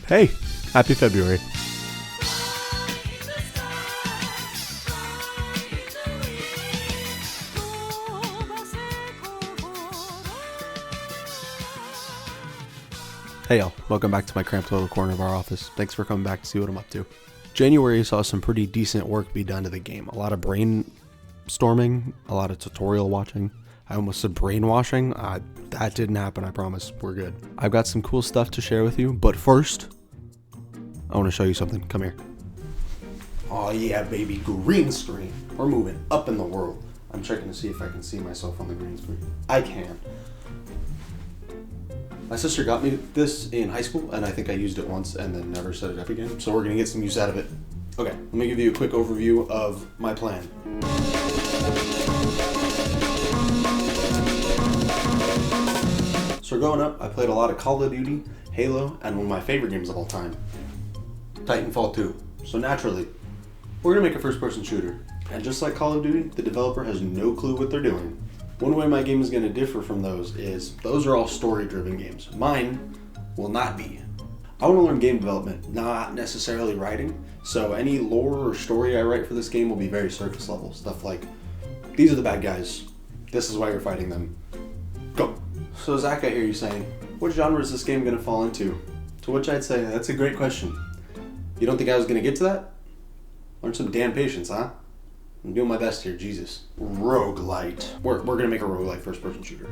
Hey, happy February. Hey y'all, welcome back to my cramped little corner of our office. Thanks for coming back to see what I'm up to. January saw some pretty decent work be done to the game. A lot of brainstorming, a lot of tutorial watching. I almost said brainwashing. That didn't happen, I promise. We're good. I've got some cool stuff to share with you, but first, I want to show you something. Come here. Oh yeah, baby, green screen. We're moving up in the world. I'm checking to see if I can see myself on the green screen. I can. My sister got me this in high school, and I think I used it once and then never set it up again, so we're going to get some use out of it. Okay, let me give you a quick overview of my plan. So growing up, I played a lot of Call of Duty, Halo, and one of my favorite games of all time, Titanfall 2. So naturally, we're going to make a first-person shooter. And just like Call of Duty, the developer has no clue what they're doing. One way my game is going to differ from those is those are all story-driven games. Mine will not be. I want to learn game development, not necessarily writing. So any lore or story I write for this game will be very surface level. Stuff like, these are the bad guys. This is why you're fighting them. Go. So Zach, I hear you saying, what genre is this game going to fall into? To which I'd say, that's a great question. You don't think I was going to get to that? Learn some damn patience, huh? I'm doing my best here, Jesus. Roguelite. We're gonna make a roguelite first-person shooter.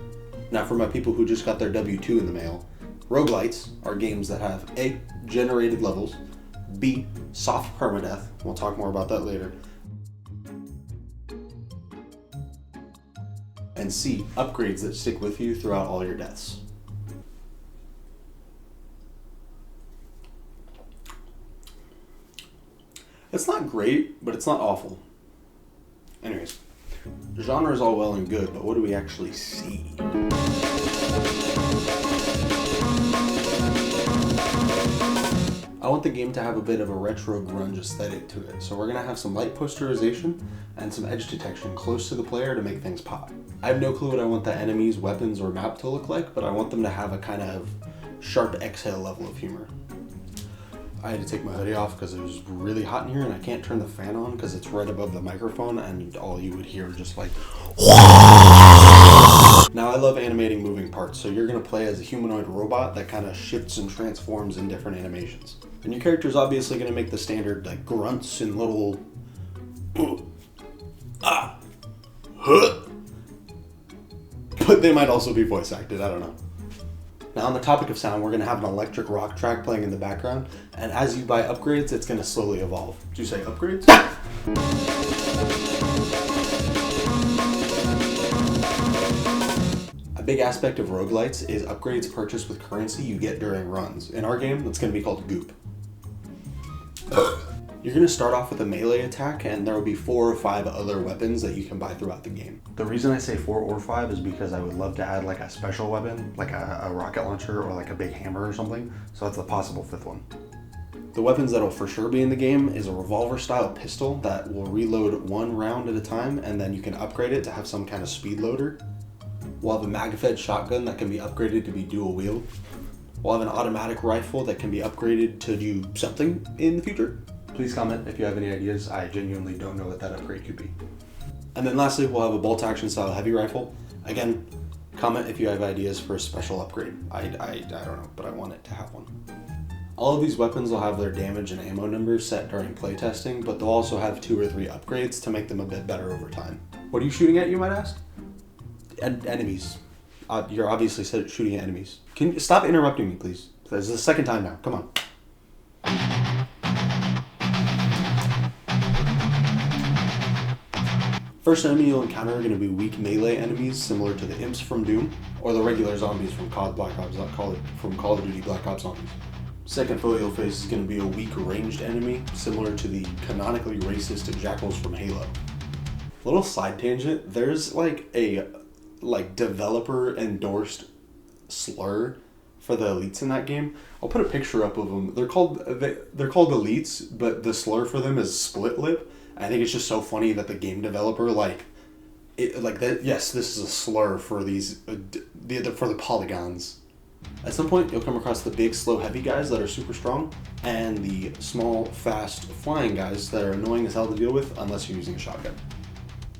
Now, for my people who just got their W-2 in the mail, roguelites are games that have A, generated levels, B, soft permadeath, we'll talk more about that later, and C, upgrades that stick with you throughout all your deaths. It's not great, but it's not awful. Anyways, genre is all well and good, but what do we actually see? I want the game to have a bit of a retro grunge aesthetic to it, so we're going to have some light posterization and some edge detection close to the player to make things pop. I have no clue what I want the enemies, weapons, or map to look like, but I want them to have a kind of sharp exhale level of humor. I had to take my hoodie off because it was really hot in here and I can't turn the fan on because it's right above the microphone and all you would hear just like Now I love animating moving parts, so you're going to play as a humanoid robot that kind of shifts and transforms in different animations. And your character's obviously going to make the standard like grunts and little but they might also be voice acted, I don't know. Now on the topic of sound, we're going to have an electric rock track playing in the background, and as you buy upgrades, it's going to slowly evolve. Did you say upgrades? A big aspect of roguelites is upgrades purchased with currency you get during runs. In our game, that's going to be called goop. You're going to start off with a melee attack, and there will be 4 or 5 other weapons that you can buy throughout the game. The reason I say 4 or 5 is because I would love to add like a special weapon, like a rocket launcher or like a big hammer or something, so that's a possible 5th one. The weapons that will for sure be in the game is a revolver-style pistol that will reload 1 round at a time, and then you can upgrade it to have some kind of speed loader. We'll have a mag-fed shotgun that can be upgraded to be dual-wield. We'll have an automatic rifle that can be upgraded to do something in the future. Please comment if you have any ideas. I genuinely don't know what that upgrade could be. And then lastly, we'll have a bolt-action style heavy rifle. Again, comment if you have ideas for a special upgrade. I don't know, but I want it to have one. All of these weapons will have their damage and ammo numbers set during playtesting, but they'll also have 2 or 3 upgrades to make them a bit better over time. What are you shooting at, you might ask? Enemies. You're obviously shooting at enemies. Can you stop interrupting me, please? This is the 2nd time now. Come on. First enemy you'll encounter are going to be weak melee enemies similar to the imps from Doom, or the regular zombies from Call of Duty Black Ops Zombies. Second foe you'll face is going to be a weak ranged enemy similar to the canonically racist jackals from Halo. Little side tangent, there's like a developer endorsed slur for the elites in that game. I'll put a picture up of them. They're called elites, but the slur for them is split lip. I think it's just so funny that the game developer yes, this is a slur for these for the polygons. At some point, you'll come across the big, slow, heavy guys that are super strong, and the small, fast, flying guys that are annoying as hell to deal with unless you're using a shotgun.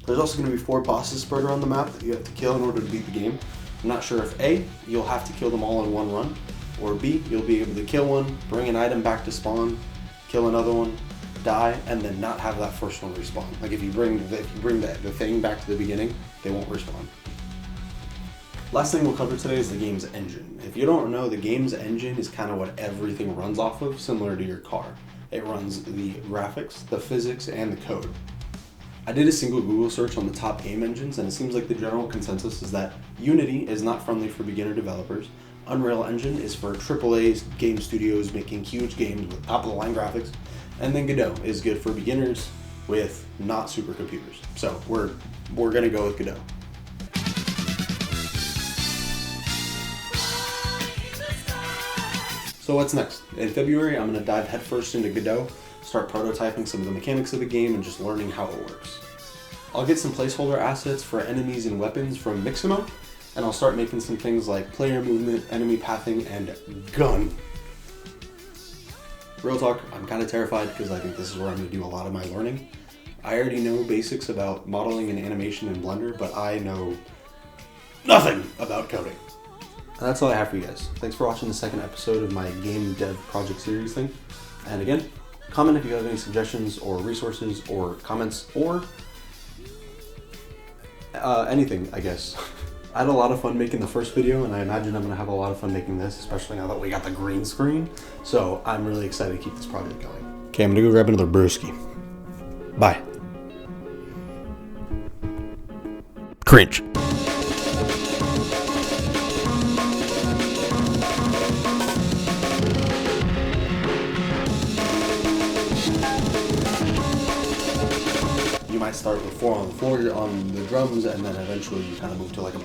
There's also going to be 4 bosses spread around the map that you have to kill in order to beat the game. I'm not sure if A, you'll have to kill them all in one run, or B, you'll be able to kill one, bring an item back to spawn, kill another one, die, and then not have that first one respawn. Like if you bring the thing back to the beginning, they won't respawn. Last thing we'll cover today is the game's engine. If you don't know, the game's engine is kind of what everything runs off of, similar to your car. It runs the graphics, the physics, and the code. I did a single Google search on the top game engines, and it seems like the general consensus is that Unity is not friendly for beginner developers, Unreal Engine is for AAA game studios making huge games with top-of-the-line graphics, and then Godot is good for beginners with not supercomputers. So we're gonna go with Godot. So what's next? In February, I'm gonna dive headfirst into Godot, start prototyping some of the mechanics of the game and just learning how it works. I'll get some placeholder assets for enemies and weapons from Mixamo, and I'll start making some things like player movement, enemy pathing, and gun. Real talk, I'm kind of terrified because I think this is where I'm going to do a lot of my learning. I already know basics about modeling and animation in Blender, but I know nothing about coding. And that's all I have for you guys. Thanks for watching the second episode of my game dev project series thing. And again, comment if you have any suggestions or resources or comments or anything, I guess. I had a lot of fun making the first video, and I imagine I'm going to have a lot of fun making this, especially now that we got the green screen. So I'm really excited to keep this project going. Okay, I'm going to go grab another brewski. Bye. Cringe. You might start with 4 on the floor on the drums, and then eventually you kind of move to like a